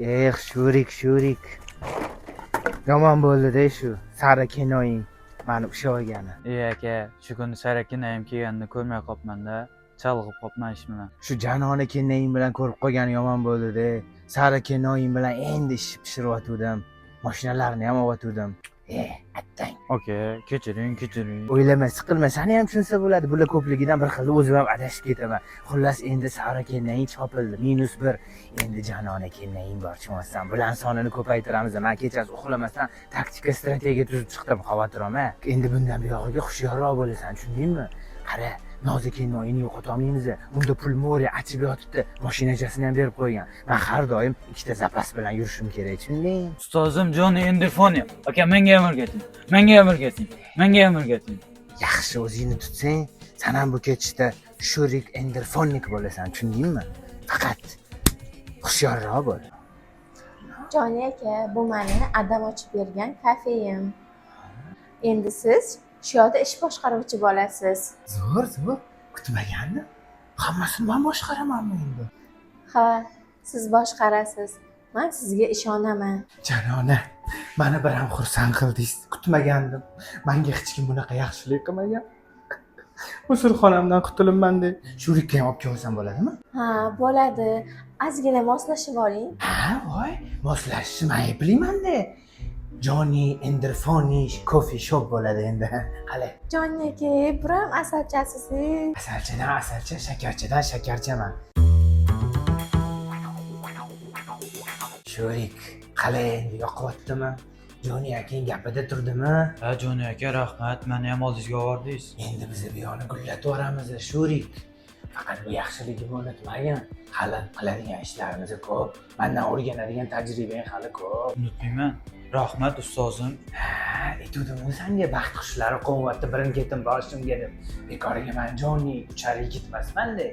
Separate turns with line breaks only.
Sho'rik. Yomon bo'ldi-da shu sara kinoying meni ushlagani.
Aka, shu kuni Sarakinoyim kelganini ko'rmay qolibman-da. Chalg'ib qolibman ish bilan.
Shu janona kinoying bilan ko'rib qolgani yomon bo'ldi-da. Sara kinoying bilan endi ish pishiryotgandim. Mashinalarni ham olgandim. Attang.
Aka, kechiring.
O'ylama, siqilma, seni ham tushunsa bo'ladi. Bular ko'pligidan bir xil o'zim ham adashib ketaman. Xullas endi Sara kinoying chopildi. -1. Endi janona kinoying bor, tushunsan. Bulan sonini ko'paytiramiz. Men kechasi uxlamasdan taktika strategiya tuzib chiqdim, xavotir olma. Endi bundan buyog'iga hushyorroq bo'lasan, tushundingmi? Qara, nozik kinoyini yo'qotolmaymiz. Unda pul mo'ri achib yotibdi. Mashinachasini ham berib qo'ygan. Men har doim ikkita zapas bilan yurishim kerak, tushunding?
Ustozim Joni Enderfoni. Aka, menga ham o'rgating.
Yaxshi o'zingni tutsang, sen ham bu ketishda Sho'rik Enderfonnik bo'lasan, tushundingmi? Faqat hushyorroq bo'l.
Joni aka, bu meni adam ochib bergan kafeyim. Endi siz shu yerda ish boshqaruvchi bo'lasiz.
Zo'r. Kutmagandim. Hammasini men boshqaramanmi endi?
Ha, siz boshqarasiz. Men sizga ishonaman.
Janona, meni bir ham xursand qildingiz. Kutmagandim. Menga hech kim bunaqa yaxshilik qilmagan. Usulxonamdan qutulibman deb. Sho'rikka ham olib kelsam bo'ladimi?
Ha, bo'ladi. Ozgina moslashib oling.
Ha, voy, moslashishni men bilmayman-da. Joni Enderfoni coffee shop bo'ladi endi. Qale.
Joni aka, biram asalchasiz.
Asalchidan asalchi, shakarchidan shakarchaman. Sho'rik, qale endi yoqyaptimi? Joni aking gapida turdimi?
Ha, Joni aka, rahmat. Meni ham oldingizga olvardingiz.
Endi biz bu yoqni gullatib yuboramiz, Sho'rik. Faqat bu yaxshiligimni unutmagin. Hali qiladigan ishlarimiz ko'p. Mendan o'rganadigan tajribang hali ko'p.
Unutmayman. Rahmat ustozim.
Ha, aytuvdim senga baxt qushlari qo'nyapti, birin ketim boshimga deb. Bekoriga men Joni uchar yigitmasman-da.